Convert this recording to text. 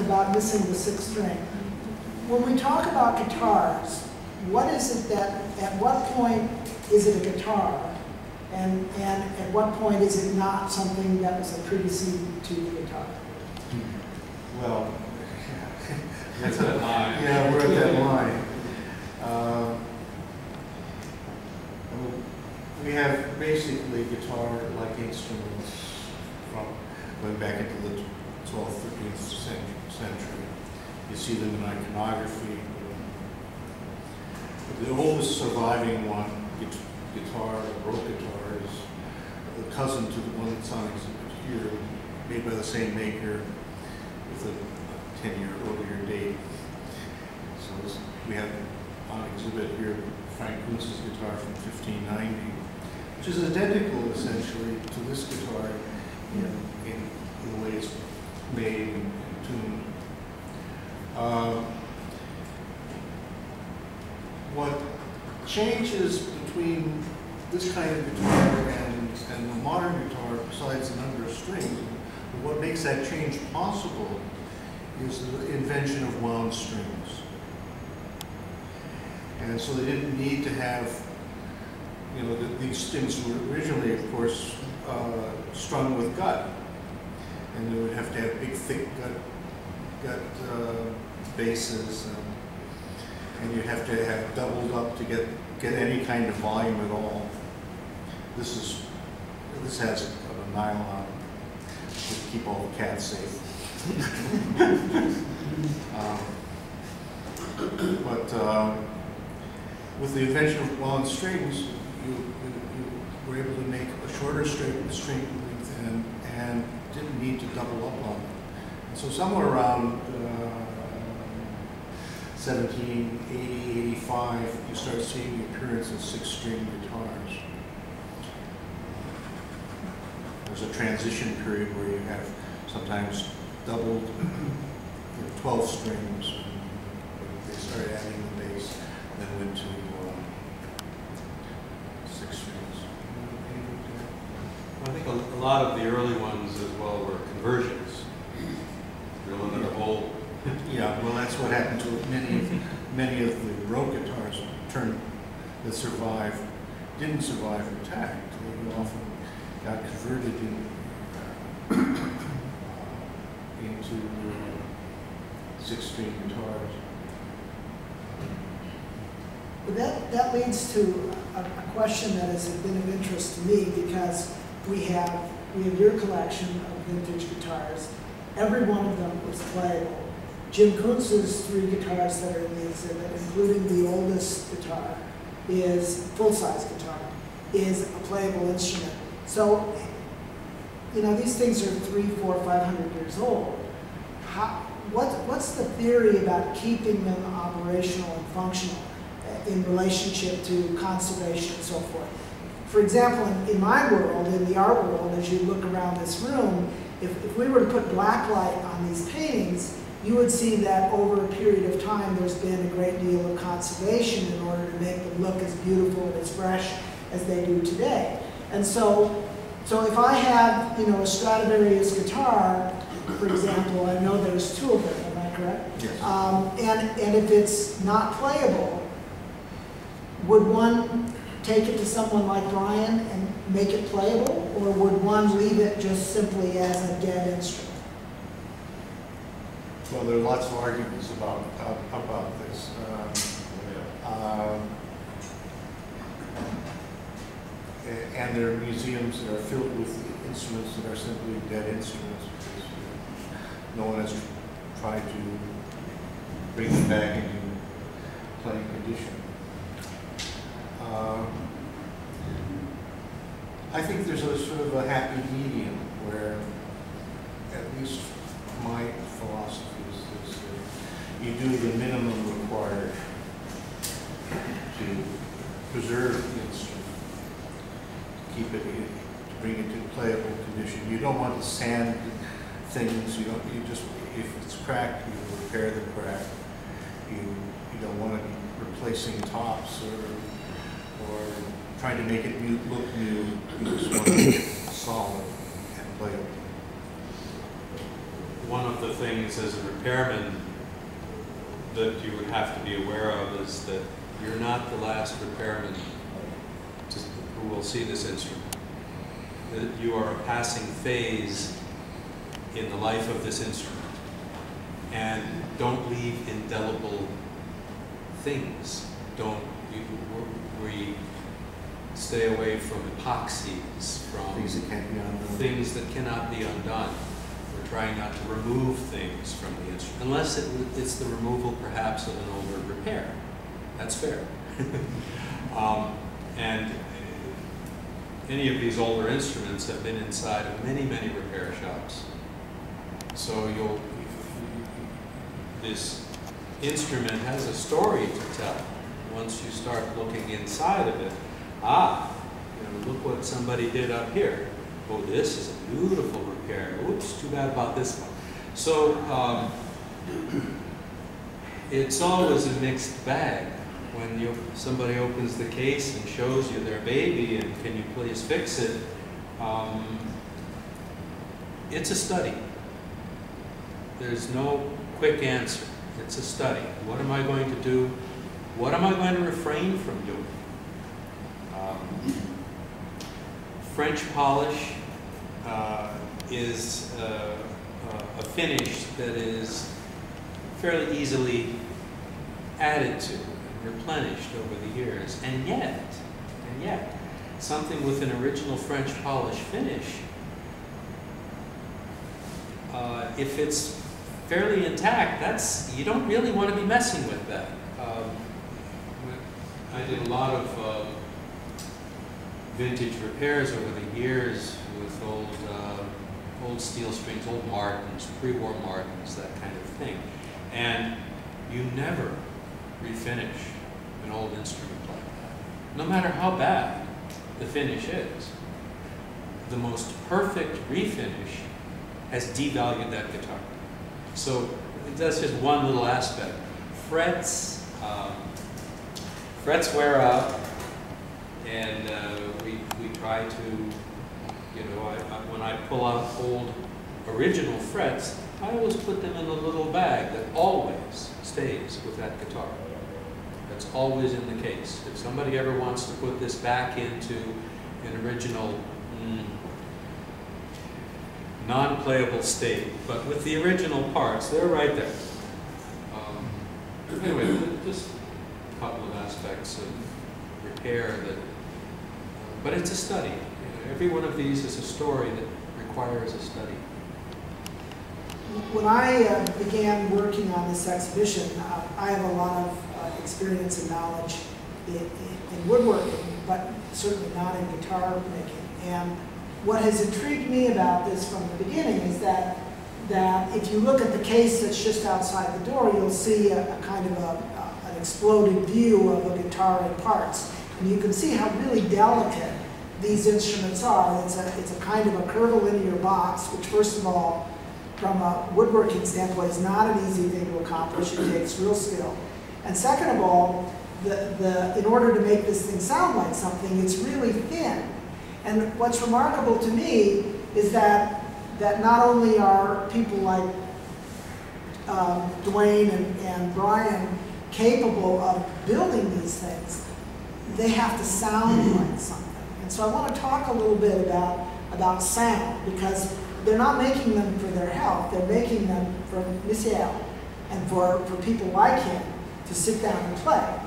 about missing the sixth string. When we talk about guitars, what is it that, at what point is it a guitar? And at what point is it not something that was a precedent to the guitar? Well, that's that line. Yeah, we're at that line. We have basically guitar-like instruments from going back into the 12th, 13th century. You see them in iconography. The oldest surviving one, guitar, a Baroque guitar, is the cousin to the one that's on exhibit here, made by the same maker with a 10-year earlier date. So we have on exhibit here Frank Kuntz's guitar from 1590, which is identical essentially to this guitar in the way it's made and tuned. What changes between this kind of guitar and the modern guitar, besides the number of strings, what makes that change possible is the invention of wound strings. And so they didn't need to have, these strings were originally, of course, strung with gut. And they would have to have big, thick gut bases. And you'd have to have doubled up to get any kind of volume at all. This has a nylon to keep all the cats safe. With the invention of wound strings, you were able to make a shorter string length and didn't need to double up on it. And so somewhere around 1780, 85, you start seeing the appearance of six-string guitars. There's a transition period where you have sometimes doubled 12 strings. They started adding the bass, then went to 6 strings. I think a lot of the early ones as well were conversions. They're a little bit old. Yeah, well, that's what happened to many of the Baroque guitars that survived, didn't survive intact. They often got converted into six-string guitars. But that leads to a question that has been of interest to me, because we have your collection of vintage guitars. Every one of them was playable. Jim Kuntz's 3 guitars that are in the exhibit, including the oldest guitar, is full-size guitar, is a playable instrument. So, these things are 300, 400, 500 years old. What's the theory about keeping them operational and functional in relationship to conservation and so forth? For example, in my world, in the art world, as you look around this room, if we were to put black light on these paintings, you would see that over a period of time there's been a great deal of conservation in order to make them look as beautiful and as fresh as they do today. And so if I have, a Stradivarius guitar, for example, I know there's 2 of them, am I correct? Yes. And if it's not playable, would one take it to someone like Brian and make it playable, or would one leave it just simply as a dead instrument? Well, there are lots of arguments about this. And there are museums that are filled with instruments that are simply dead instruments, because no one has tried to bring them back into playing condition. I think there's a sort of a happy medium where, at least my philosophy is that you do the minimum required to preserve the instrument, to keep it, to bring it to playable condition. You don't want to sand things. You just, if it's cracked, you repair the crack. You don't want to be replacing tops or trying to make it look new. You just want to make it solid and playable. one of the things as a repairman that you would have to be aware of is that you're not the last repairman who will see this instrument. That you are a passing phase in the life of this instrument. And don't leave indelible things. We stay away from epoxies, from Things that can't be undone. things that cannot be undone. We're trying not to remove things from the instrument, unless it's the removal perhaps of an older repair. That's fair. And any of these older instruments have been inside of many, many repair shops. So this instrument has a story to tell. Once you start looking inside of it, look what somebody did up here. Oh, this is a beautiful repair. Oops, too bad about this one. So it's always a mixed bag. When somebody opens the case and shows you their baby and can you please fix it, it's a study. There's no quick answer. It's a study. What am I going to do? What am I going to refrain from doing? French polish is a finish that is fairly easily added to and replenished over the years. And yet, something with an original French polish finish, if it's fairly intact, you don't really want to be messing with that. I did a lot of vintage repairs over the years with old steel strings, old Martins, pre-war Martins, that kind of thing. And you never refinish an old instrument like that, no matter how bad the finish is. The most perfect refinish has devalued that guitar. So that's just one little aspect. Frets wear out, and we try to, when I pull out old original frets, I always put them in a little bag that always stays with that guitar. That's always in the case. If somebody ever wants to put this back into an original non-playable state, but with the original parts, they're right there. Anyway, just a couple of aspects of repair but it's a study. Every one of these is a story that requires a study. When I began working on this exhibition, I have a lot of experience and knowledge in woodworking, but certainly not in guitar making. And what has intrigued me about this from the beginning is that if you look at the case that's just outside the door, you'll see a kind of an exploded view of a guitar in parts. And you can see how really delicate these instruments are. It's a kind of a curvilinear box, which first of all, from a woodworking standpoint, is not an easy thing to accomplish. It takes real skill. And second of all, in order to make this thing sound like something, it's really thin. And what's remarkable to me is that not only are people like Dwayne and Brian capable of building these things, they have to sound like something. And so I want to talk a little bit about sound, because they're not making them for their health, they're making them for Misael and for people like him to sit down and play.